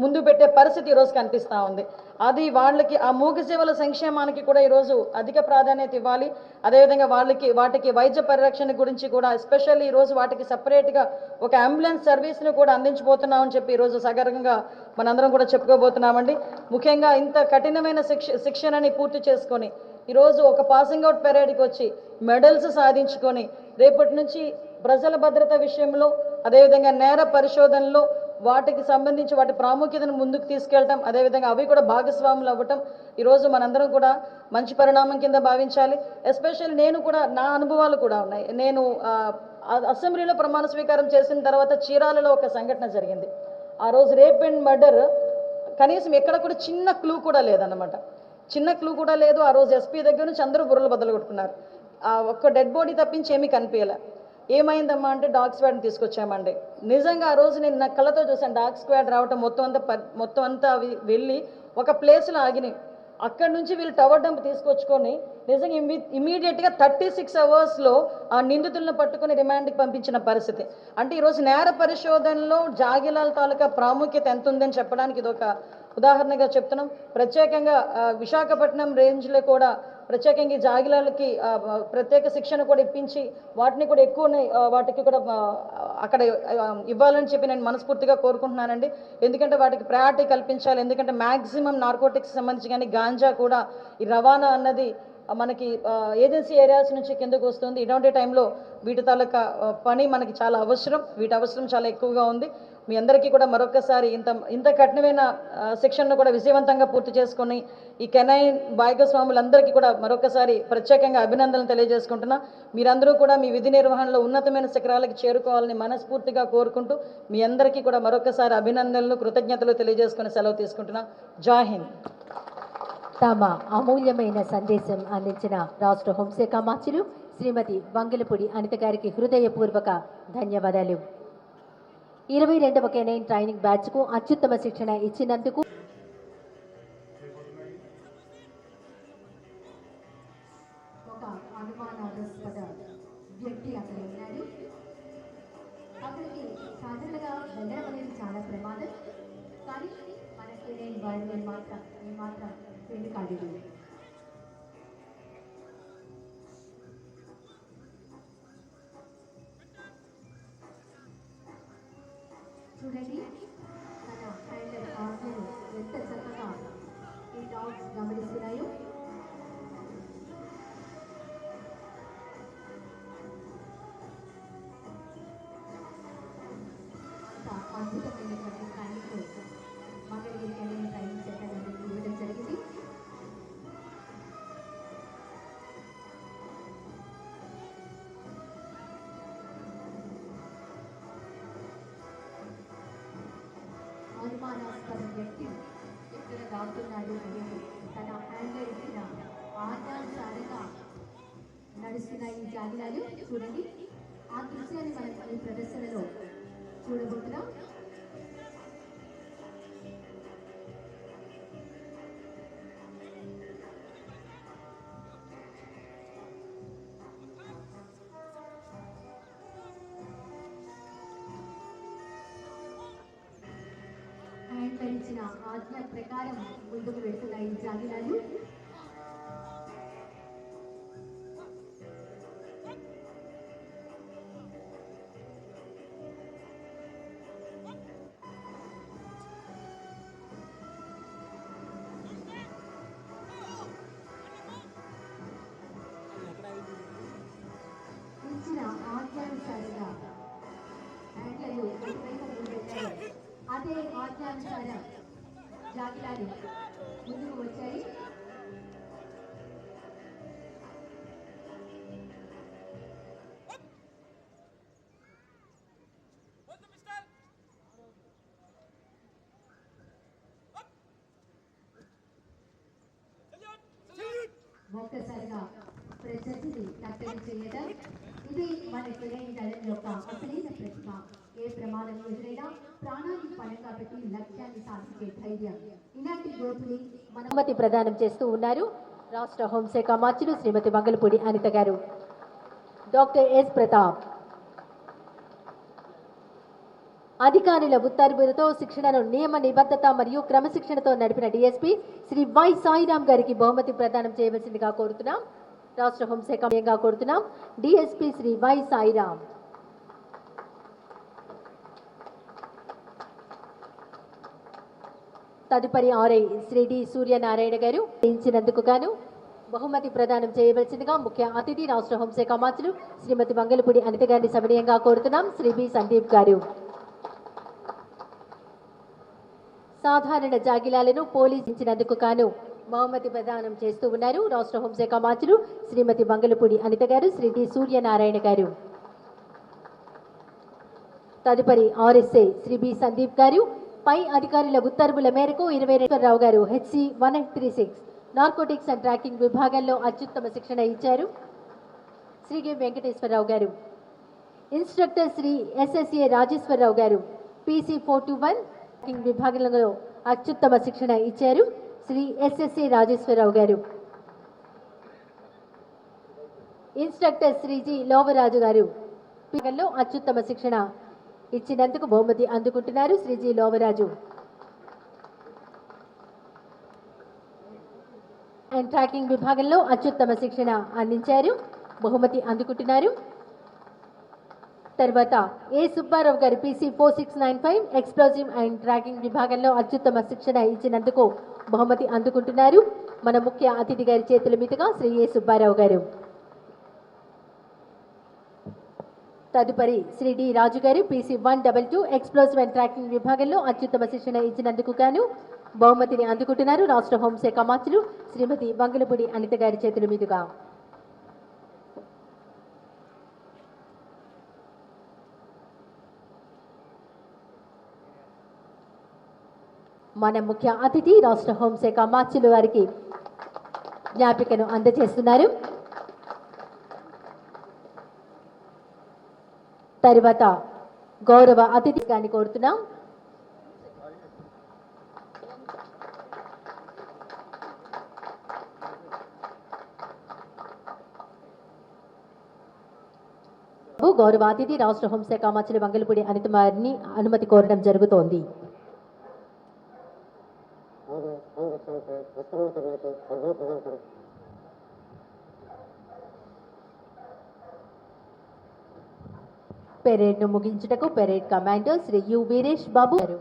ముందు పెట్టే పరిస్థితి ఈరోజు కనిపిస్తూ ఉంది. అది వాళ్ళకి ఆ మూగజీవుల సంక్షేమానికి కూడా ఈరోజు అధిక ప్రాధాన్యత ఇవ్వాలి. అదేవిధంగా వాటికి వైద్య పరిరక్షణ గురించి కూడా ఎస్పెషల్లీ ఈరోజు వాటికి సపరేట్గా ఒక అంబులెన్స్ సర్వీస్ను కూడా అందించబోతున్నామని చెప్పి ఈరోజు సగర్వంగా మనందరం కూడా చెప్పుకోబోతున్నామండి. ముఖ్యంగా ఇంత కఠినమైన శిక్షణని పూర్తి చేసుకొని ఈరోజు ఒక పాసింగ్ అవుట్ పెరేడ్కి వచ్చి మెడల్స్ సాధించుకొని రేపటి నుంచి ప్రజల భద్రత విషయంలో, అదేవిధంగా నేర పరిశోధనలో వాటికి సంబంధించి వాటి ప్రాముఖ్యతను ముందుకు తీసుకెళ్ళటం, అదేవిధంగా అవి కూడా భాగస్వాములు అవ్వటం ఈరోజు మనందరం కూడా మంచి పరిణామం కింద భావించాలి. ఎస్పెషల్లీ నేను కూడా నా అనుభవాలు కూడా ఉన్నాయి. నేను అసెంబ్లీలో ప్రమాణ స్వీకారం చేసిన తర్వాత చీరాలలో ఒక సంఘటన జరిగింది. ఆ రోజు రేప్ అండ్ మర్డర్, కనీసం ఎక్కడ కూడా చిన్న క్లూ కూడా లేదన్నమాట. చిన్న క్లూ కూడా లేదు. ఆ రోజు ఎస్పీ దగ్గర నుంచి అందరూ బుర్రలు బద్దలు కొట్టుకున్నారు. ఒక్క డెడ్ బాడీ తప్పించి ఏమీ కనిపించలే. ఏమైందమ్మా అంటే డాగ్ స్క్వాడ్ని తీసుకొచ్చామండి. నిజంగా ఆ రోజు నేను నా కళ్ళతో చూశాను డాగ్ స్క్వాడ్ రావటం, మొత్తం అంతా అవి వెళ్ళి ఒక ప్లేస్లో ఆగినాయి. అక్కడి నుంచి వీళ్ళు టవర్ డంప్ తీసుకొచ్చుకొని నిజంగా ఇమీడియట్గా 36 అవర్స్లో ఆ నిందితులను పట్టుకొని రిమాండ్కి పంపించిన పరిస్థితి. అంటే ఈరోజు నేర పరిశోధనలో జాగిలాల తాలూకా ప్రాముఖ్యత ఎంత ఉందని చెప్పడానికి ఇది ఒక ఉదాహరణగా చెప్తున్నాం. ప్రత్యేకంగా విశాఖపట్నం రేంజ్లో కూడా ప్రత్యేకంగా ఈ జాగిలాలకి ప్రత్యేక శిక్షణ కూడా ఇప్పించి వాటిని కూడా వాటికి కూడా అక్కడ ఇవ్వాలని చెప్పి నేను మనస్ఫూర్తిగా కోరుకుంటున్నానండి. ఎందుకంటే వాటికి ప్రయారిటీ కల్పించాలి. ఎందుకంటే మ్యాక్సిమం నార్కోటిక్స్ సంబంధించి కానీ గాంజా కూడా ఈ రవాణా అన్నది మనకి ఏజెన్సీ ఏరియాస్ నుంచి కిందకు వస్తుంది. ఇటువంటి టైంలో వీటి తాలూకా పని మనకి చాలా అవసరం, వీటి అవసరం చాలా ఎక్కువగా ఉంది. మీ అందరికీ కూడా మరొకసారి ఇంత కఠినమైన శిక్షణను కూడా విజయవంతంగా పూర్తి చేసుకొని ఈ కెనైన్ భాగస్వాములందరికీ కూడా మరొకసారి ప్రత్యేకంగా అభినందనలు తెలియజేసుకుంటున్నా. మీరందరూ కూడా మీ విధి నిర్వహణలో ఉన్నతమైన శిఖరాలకు చేరుకోవాలని మనస్ఫూర్తిగా కోరుకుంటూ మీ అందరికీ కూడా మరొకసారి అభినందనలు, కృతజ్ఞతలు తెలియజేసుకుని సెలవు తీసుకుంటున్నా. జై హింద్. తమ అమూల్యమైన సందేశం అందించిన రాష్ట్ర హోంశాఖ మంత్రులు శ్రీమతి వంగలపూడి అనిత గారికి హృదయపూర్వక ధన్యవాదాలు. 22వ కెనైన్ ట్రైనింగ్ బ్యాచ్కు అత్యుత్తమ శిక్షణ ఇచ్చినందుకు ఒక అనుమానాస్పద వ్యక్తి అక్కడ ఉన్నాడు. అక్కడికి సాధారణంగా వెళ్ళడం అనేది చాలా ప్రమాదం, కానీ మన కెనైన్ వాళ్ళు మాత్రం వెనుకాడదు. చూడండి, తన హ్యాండల్ ఆర్డర్ ఎంత చక్కగా ఈ డాగ్స్ గమనిస్తున్నాయో. అంత అద్భుతమైనటువంటి training Mangalagiri canine training centre అనేది ఇవ్వడం జరిగింది. అనుమానాస్పద వ్యక్తి ఎక్కడ దాగుతున్నాడు అనేది తన హ్యాండర్ ఇచ్చిన ఆజ్ఞానుసారంగా నడుస్తున్న ఈ జాగిలాలు చూడండి. ఆ దృశ్యాన్ని మనం ఈ ప్రదర్శనలో చూడబోతున్నాం. హ్యాండర్ ఇచ్చిన ఆజ్ఞ ప్రకారం ముందుకు వెళ్తున్న ఈ జాగిలాలు ఇచ్చిన ఆజ్ఞానుసారంగా హ్యాండ్లలు ఎటువైపు ముందుకెళ్ళాయో అదే ఆజ్ఞానుసారం జాగిలాలు ముందుకు వచ్చాయి. ఒక్కసారిగా ప్రజల్ని కట్టడి చేయడం ఇది మన కెనైన్ దళం యొక్క అసలైన ప్రతిభ. ఏ ప్రమాదం ఎదురైనా ప్రాణాన్ని పణంగా పెట్టి లక్ష్యాన్ని సాధించే ధైర్యం. ఇలాంటి యోధుని మన బహుమతి ప్రదానం చేస్తూ ఉన్నారు రాష్ట్ర హోంశాఖ మంత్రులు శ్రీమతి వంగలపూడి అనిత గారు. డాక్టర్ ఎస్ ప్రతాప్ అధికారుల ఉత్తర్వులతో శిక్షణను నియమ నిబద్ధత మరియు క్రమశిక్షణతో నడిపిన డిఎస్పీ శ్రీ వై సాయిరాం గారికి బహుమతి ప్రదానం చేయవలసిందిగా కోరుతున్నాం. రాష్ట్ర హోంశాఖ కోరుతున్నాం డిఎస్పీ శ్రీ వై సాయిరాం. తదుపరి ఆర్ఐ శ్రీ డి సూర్యనారాయణ గారు ఇచ్చినందుకు గాను బహుమతి ప్రదానం చేయవలసిందిగా ముఖ్య అతిథి రాష్ట్ర హోంశాఖ మంత్రులు శ్రీమతి వంగలపూడి అనిత గారిని సవినయంగా కోరుతున్నాం. శ్రీ బి సందీప్ గారు సాధారణ జాగిలాలను పోలీసు ఇచ్చినందుకు గాను బహుమతి ప్రదానం చేస్తూ ఉన్నారు రాష్ట్ర హోంశాఖ మంత్రులు శ్రీమతి వంగలపూడి అనిత గారు, శ్రీ డి సూర్యనారాయణ గారు. తదుపరి ఆర్ఎస్ఐ శ్రీ బి సందీప్ గారు పై అధికారుల ఉత్తర్వుల మేరకు 22 గారు హెచ్సి 1836 నార్కోటిక్స్ అండ్ ట్రాకింగ్ విభాగంలో అత్యుత్తమ శిక్షణ ఇచ్చారు. శ్రీ కె వెంకటేశ్వరరావు గారు. ఇన్స్ట్రక్టర్ శ్రీ ఎస్ఎస్ఏ రాజేశ్వరరావు గారు పీసీ 421 ట్రాకింగ్ విభాగంలో అత్యుత్తమ శిక్షణ ఇచ్చారు. శ్రీ ఎస్ఎస్ఏ రాజేశ్వరరావు గారు. ఇన్స్ట్రక్టర్ శ్రీ జి లోవరాజు గారు విభాగంలో అత్యుత్తమ శిక్షణ ఇచ్చినందుకు బహుమతి అందుకుంటున్నారు Shri G Lovaraju. And tracking విభాగంలో అత్యుత్తమ శిక్షణ అందించారు, బహుమతి అందుకుంటున్నారు. తర్వాత ఏ సుబ్బారావు గారు పీసీ 4695 ఎక్స్ప్లోజివ్ అండ్ ట్రాకింగ్ విభాగంలో అత్యుత్తమ శిక్షణ ఇచ్చినందుకు బహుమతి అందుకుంటున్నారు. మన ముఖ్య అతిథి గారి చేతుల మీదుగా శ్రీ ఏ సుబ్బారావు గారు. తదుపరి శ్రీ డి రాజు గారు PC 122 ఎక్స్ప్లోజివ్ అండ్ ట్రాకింగ్ విభాగంలో అత్యుత్తమ శిక్షణ ఇచ్చినందుకు గాను బహుమతిని అందుకుంటున్నారు. రాష్ట్ర హోంశాఖ మంత్రులు శ్రీమతి వంగలపూడి అనిత గారి చేతుల మీదుగా. మన ముఖ్య అతిథి రాష్ట్ర హోంశాఖ మంత్రులు వారికి జ్ఞాపికను అందజేస్తున్నారు. తరువాత గౌరవ అతిథి గారిని కోరుతున్నాం. గౌరవ అతిథి రాష్ట్ర హోంశాఖ మంత్రి వంగలపూడి అనిత గారిని అనుమతి కోరడం జరుగుతోంది. పెరేడ్ ను ముగించుటకు parade commander Shri U Veeresh Babu గారు.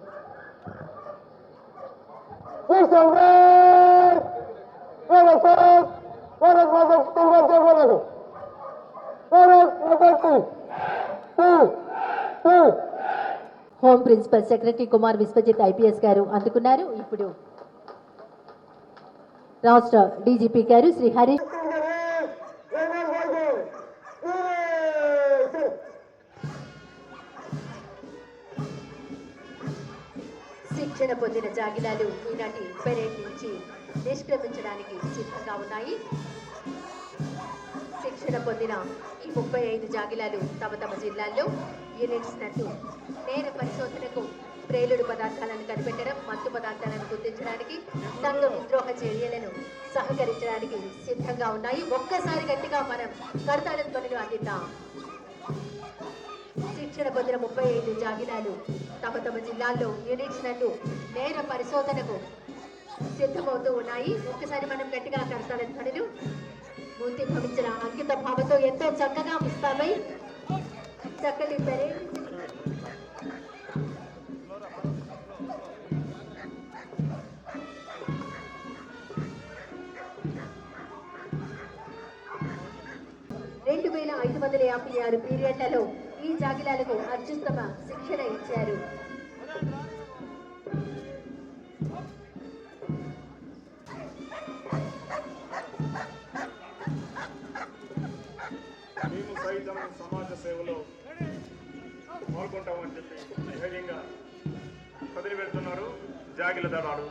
Home principal secretary Kumar Vishwajit IPS గారు అందుకున్నారు. ఇప్పుడు రాష్ట్ర DGP గారు శ్రీ హరీష్ శిక్షణ పొందిన జాగిలాలు ఈనాటి పెరేడ్ నుంచి నిష్క్రమించడానికి సిద్ధంగా ఉన్నాయి. శిక్షణ పొందిన ఈ 35 జాగిలాలు తమ తమ జిల్లాల్లో యూనిట్స్ నందు నేర పరిశోధనకు ప్రేలుడు పదార్థాలను కనిపెట్టడం, మత్తు పదార్థాలను గుర్తించడానికి, సంఘ విద్రోహ చర్యలను సహకరించడానికి సిద్ధంగా ఉన్నాయి. ఒక్కసారి గట్టిగా మనం కడతాళం ధ్వనులు అందిద్దాం. శిక్షణ పొందిన 35 జాగిలాలు తమ తమ జిల్లాల్లో యూనిట్స్ నందు నేర పరిశోధనకు సిద్ధమవుతూ ఉన్నాయి. ఒక్కసారి మనం గట్టిగా కడతాళం ధ్వనులు మూర్తి భవించిన అంకిత భావంతో ఎంతో చక్కగా ముస్తాబై చక్కటి పెరేడ్ $2,556 పీరియడ్లలో ఈ జాగిలాలకు అత్యుత్తమ శిక్షణ ఇచ్చారు. మేము సైతం సమాజ సేవలో పాల్గొంటామని చెప్పి ధైర్యంగా కదిలి వెళ్తున్నారు జాగిల దళాలు.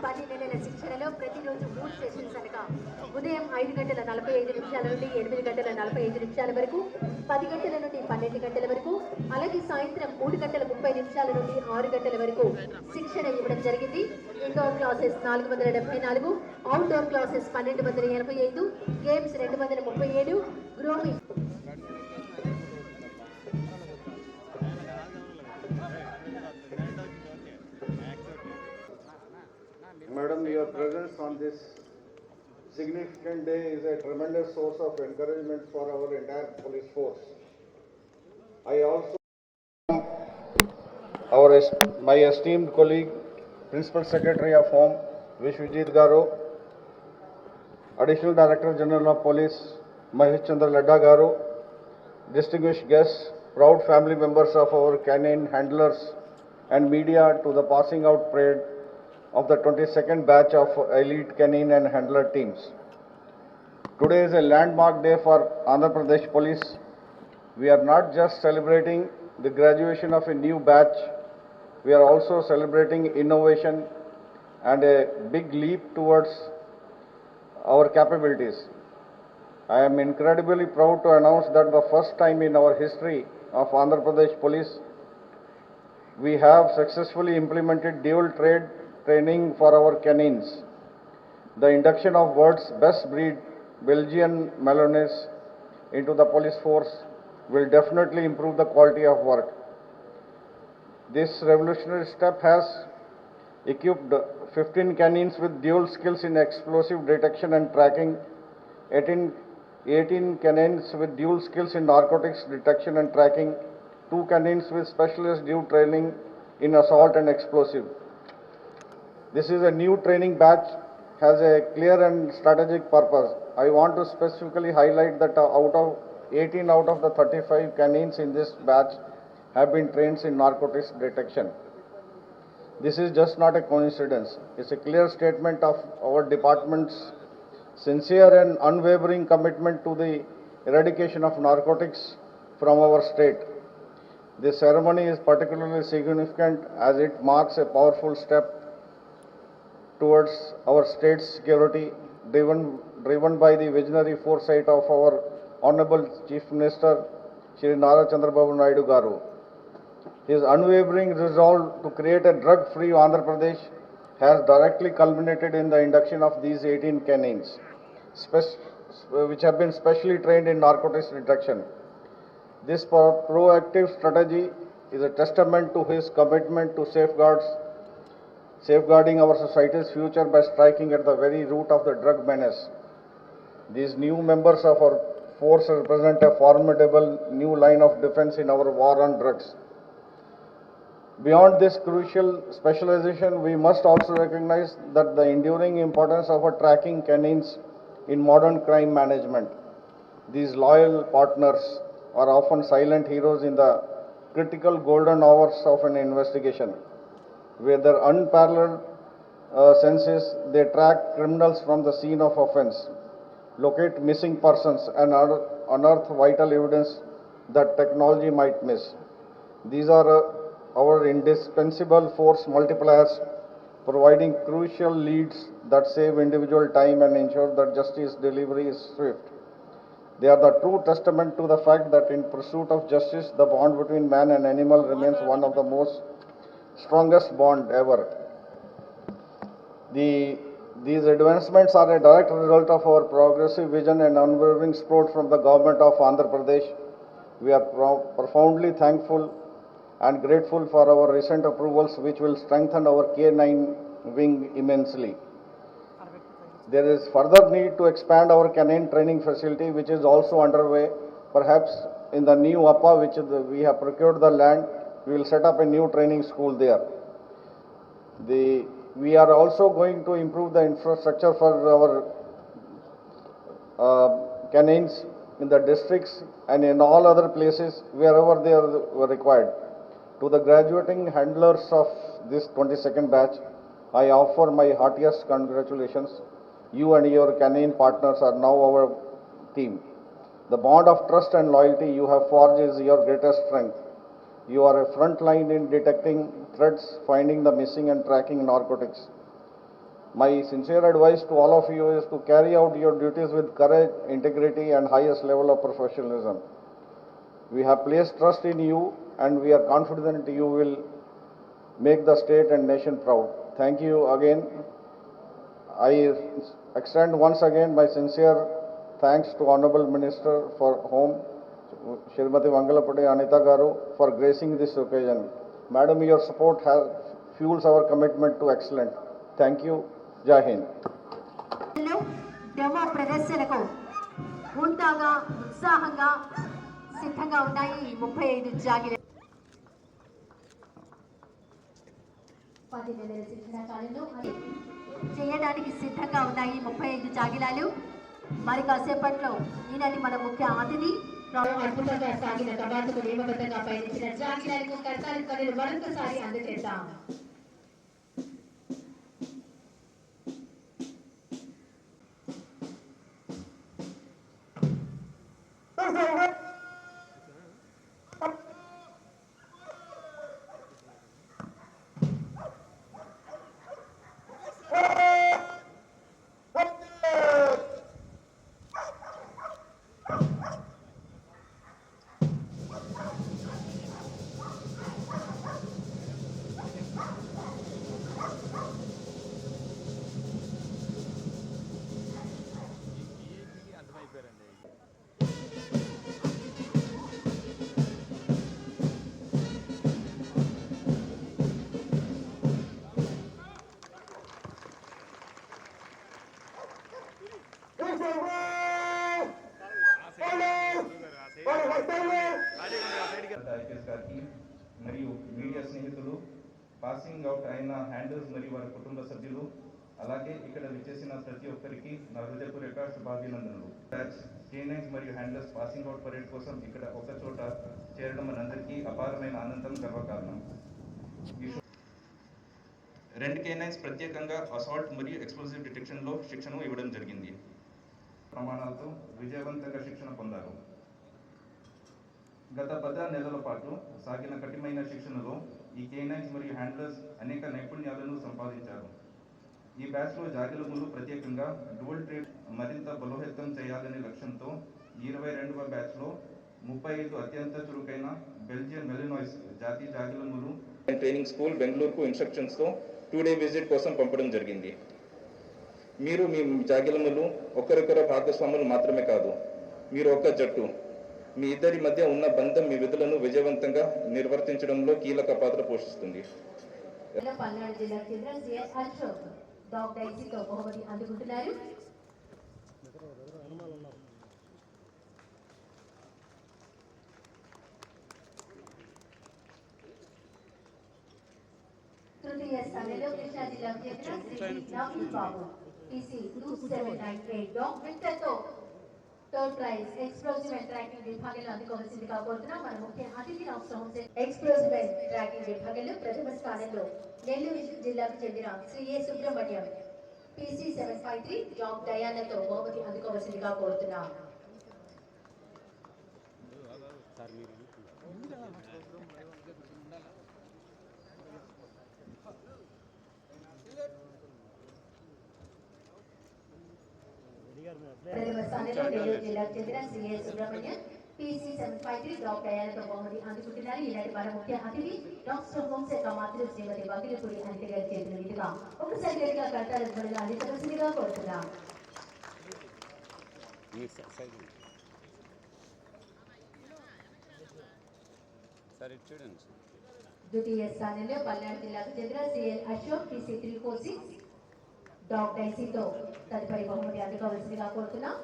10 నెలల శిక్షణలో ప్రతిరోజు 3 సెషన్స్ అనగా ఉదయం 5:45 నుండి 8:45 వరకు, 10 గంటల నుండి 12 గంటల వరకు, అలాగే సాయంత్రం 3:30 నుండి 6 గంటల వరకు శిక్షణ ఇవ్వడం జరిగింది. Indoor classes 474, outdoor classes 1285, games 237, grooming Madam, your presence on this significant day is a tremendous source of encouragement for our entire police force. I also my esteemed colleague, Principal Secretary of Home, Vishwajit Garu, Additional Director General of Police, Mahesh Chandra Ladda Garu, distinguished guests, proud family members of our canine handlers and media to the passing out parade of the 22nd batch of elite canine and handler teams. Today is a landmark day for Andhra Pradesh Police. We are not just celebrating the graduation of a new batch, we are also celebrating innovation and a big leap towards our capabilities. I am incredibly proud to announce that the first time in our history of Andhra Pradesh Police, we have successfully implemented dual trade training for our canines. The induction of world's best breed Belgian Malinois into the police force will definitely improve the quality of work. This revolutionary step has equipped 15 canines with dual skills in explosive detection and tracking, 18 canines with dual skills in narcotics detection and tracking, 2 canines with specialist dual training in assault and explosive. This is a new training batch, has a clear and strategic purpose. I want to specifically highlight that out of 18 out of the 35 canines in this batch have been trained in narcotics detection. This is just not a coincidence. It's a clear statement of our department's sincere and unwavering commitment to the eradication of narcotics from our state. This ceremony is particularly significant as it marks a powerful step towards our state's security, driven by the visionary foresight of our Honorable Chief Minister, Shri Nara Chandrababu Naidu Garu. His unwavering resolve to create a drug-free Andhra Pradesh has directly culminated in the induction of these 18 canines, which have been specially trained in narcotics detection. This proactive strategy is a testament to his commitment to safeguarding our society's future by striking at the very root of the drug menace. These new members of our force represent a formidable new line of defense in our war on drugs. Beyond this crucial specialization, we must also recognize that the enduring importance of tracking canines in modern crime management. These loyal partners are often silent heroes in the critical golden hours of an investigation. With their unparalleled senses, they track criminals from the scene of offense, locate missing persons, and unearth vital evidence that technology might miss. These are our indispensable force multipliers, providing crucial leads that save individual time and ensure that justice delivery is swift. They are the true testament to the fact that in pursuit of justice, the bond between man and animal remains one of the most strongest bond ever. These advancements are a direct result of our progressive vision and unwavering support from the government of Andhra Pradesh. We are profoundly thankful and grateful for our recent approvals, which will strengthen our K9 wing immensely. There is further need to expand our canine training facility, which is also underway. Perhaps in the new APA, which we have procured the land, we will set up a new training school there. We are also going to improve the infrastructure for our canines in the districts and in all other places wherever they are required. To the graduating handlers of this 22nd batch, I offer my heartiest congratulations. You and your canine partners are now our team. The bond of trust and loyalty you have forged is your greatest strength. You are a front line in detecting threats, finding the missing and tracking narcotics. My sincere advice to all of you is to carry out your duties with courage, integrity, and highest level of professionalism. We have placed trust in you, and we are confident you will make the state and nation proud. Thank you again. I extend once again my sincere thanks to Honorable Minister for Home, Shrimati Mangalapudi Anita Garu, for gracing this occasion. Madam, your support fuels our commitment to excellence. Thank you. Jai Hind. Demo ప్రదర్శనకు హుందాగా ఉత్సాహంగా సిద్ధంగా ఉన్నాయి 35 జాగిల 10 నెలల శిక్షణ కాలంలో చేయడానికి సిద్ధంగా ఉన్నాయి 35 జాగిలాలు. మరి కాసేపట్లో ఈనాటి మన ముఖ్య అతిథి అద్భుతంగా సాగిన కవాతుకు నియమబద్ధంగా పయనించిన జాగిలాలకు కర్తాలి పనులు మరొకసారి అందజేద్దాం. ఐపీఎస్ గారికి మరియు మీడియా స్నేహితులు పాసింగ్ అవుట్ అయిన హ్యాండల్స్ మరియు వారి కుటుంబ సభ్యులు, అలాగే ఇక్కడ విచ్చేసిన ప్రతి ఒక్కరికి నా హృదయపూర్వక శుభాభినందనలు. K9s మరియు హ్యాండల్స్ పాసింగ్ అవుట్ పరేడ్ కోసం ఇక్కడ ఒక చోట చేరడం మనందరికీ అపారమైన ఆనందం, గర్వకారణం. 2 K9s ప్రత్యేకంగా అసాల్ట్ మరియు ఎక్స్ప్లోజివ్ డిటెక్షన్లో శిక్షణ ఇవ్వడం జరిగింది. ప్రమాణాలతో విజయవంతంగా శిక్షణ పొందారు. గత 10 నెలల పాటు సాగిన కఠినమైన శిక్షణలో ఈ K9s మరియు హ్యాండ్లర్స్ అనేక నైపుణ్యాలను సంపాదించారు. ఈ బ్యాచ్లో జాగిలములు ప్రత్యేకంగా డ్యువల్ ట్రేడ్ మరింత బలోపేతం చేయాలనే లక్ష్యంతో 22వ బ్యాచ్లో 35 అత్యంత చురుకైన బెల్జియన్ మెలినాయిస్ జాతీయ జాగిలములు ట్రైనింగ్ స్కూల్ బెంగళూరుకు ఇన్స్ట్రక్షన్స్తో 2 డే విజిట్ కోసం పంపడం జరిగింది. మీరు మీ జాగిలములు ఒకరికొకరు భాగస్వాములు మాత్రమే కాదు, మీరు ఒక జట్టు. మీ ఇద్దరి మధ్య ఉన్న బంధం మీ విధులను విజయవంతంగా నిర్వర్తించడంలో కీలక పాత్ర పోషిస్తుంది. పల్నాడు జిల్లా కేంద్రం సిఎస్ అశోక్ డాక్టర్ ఐసీతో బహుమతి అందుకుంటున్నారు. తృతీయ స్థానంలో కృష్ణా జిల్లా కేంద్రం శ్రీ నవీన్ బాబు టీసీ 2798 డాగ్ విక్టర్తో third prize explosive and tracking విభాగంలో అందుకోవాల్సిందిగా కోరుతున్నాం. మన ముఖ్య అతిథి రాష్ట్ర హోంశాఖ ఎక్స్ప్లోజివ్ అండ్ ట్రాకింగ్ విభాగంలో ప్రథమ స్థానంలో నెల్లూరు జిల్లాకు చెందిన శ్రీ ఏ సుబ్రహ్మణ్యం PC 753 జాబ్ డయానాతో బహుమతి అందుకోవాల్సిందిగా కోరుతున్నాం. ప్రథమ స్థానంలో నెల్లూరు జిల్లాకు చెందిన శ్రీ ఏ సుబ్రహ్మణ్యం PC 753 జాబ్ డయానాతో బహుమతి అందుకుంటున్నారు. ఈనాటి మన ముఖ్య అతిథి రాష్ట్ర హోంశాఖ మంత్రి శ్రీమతి వకీలపూడి అనిత గారి చేతుల మీదుగా ఒకసారి గట్టిగా కట్టాల ధ్వనులు అందించవలసిందిగా కోరుతున్నాం. ద్వితీయ స్థానంలో పల్నాడు జిల్లాకు చెందిన సిఎల్ అశోక్ PC 346 డాగ్ డైసీతో తదుపరి బహుమతి అందుకోవాల్సిందిగా కోరుతున్నాం.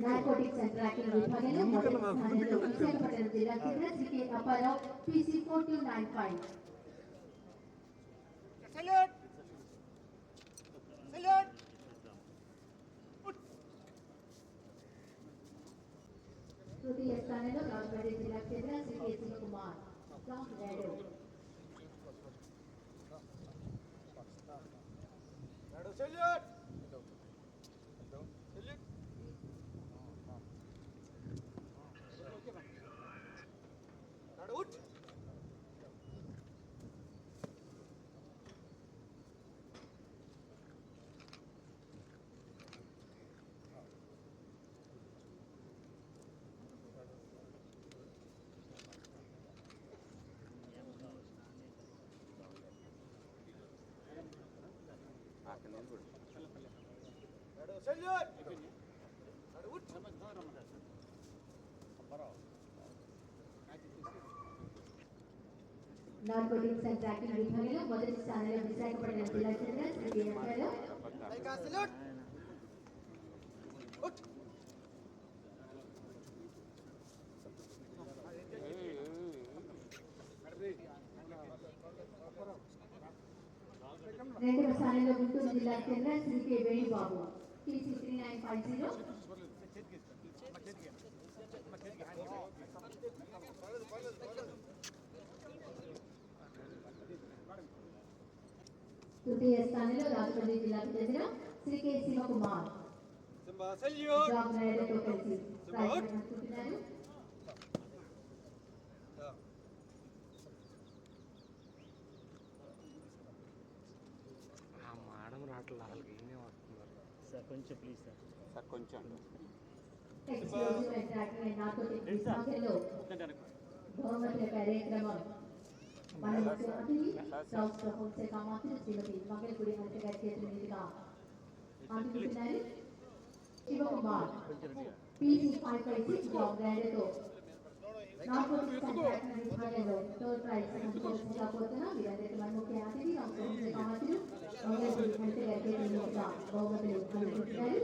నార్కోటిక్స్ అండ్ ట్రాకింగ్ విభాగంలో మొదటి స్థానంలో విశాఖపట్నం జిల్లా చెందిన శ్రీ అప్పారావు PC 4295. తృతీయ స్థానంలో రాజమండ్రి జిల్లాకు చెందిన శ్రీ కె శివకుమార్ టాప్ రేడో. నార్కోటిక్స్ అండ్ ట్రాకింగ్ విభాగంలో మొదటి స్థానంలో విశాఖపట్నం జిల్లా చెందిన శ్రీ కె అప్పారావు. రెండవ స్థానంలో గుంటూరు జిల్లా చెందిన శ్రీ కె వేణుబాబు PC 3950. తృతీయ స్థానంలో రాజమండ్రి జిల్లాకు చెందిన శ్రీ కె శివకుమార్ జాబ్ రైడర్తో కలిసి ప్రైజ్ అందుకుంటున్నారు. Explosive and tracking and narcotics విభాగంలో బహుమతుల కార్యక్రమం మన ముఖ్య అతిథి రాష్ట్ర హోంశాఖ మంత్రి శ్రీమతి మంగళపూడి అనిత గారి చేతుల మీదుగా అందుకుంటున్నారు. శివకుమార్ PC 556 జాబ్ రైడర్తో narcotics and tracking third prize సంతోషంగా పోతున్నా వీరందరికీ మన ముఖ్య అతిథి రాష్ట్ర సమాచారం బహుమతులు అందించారు.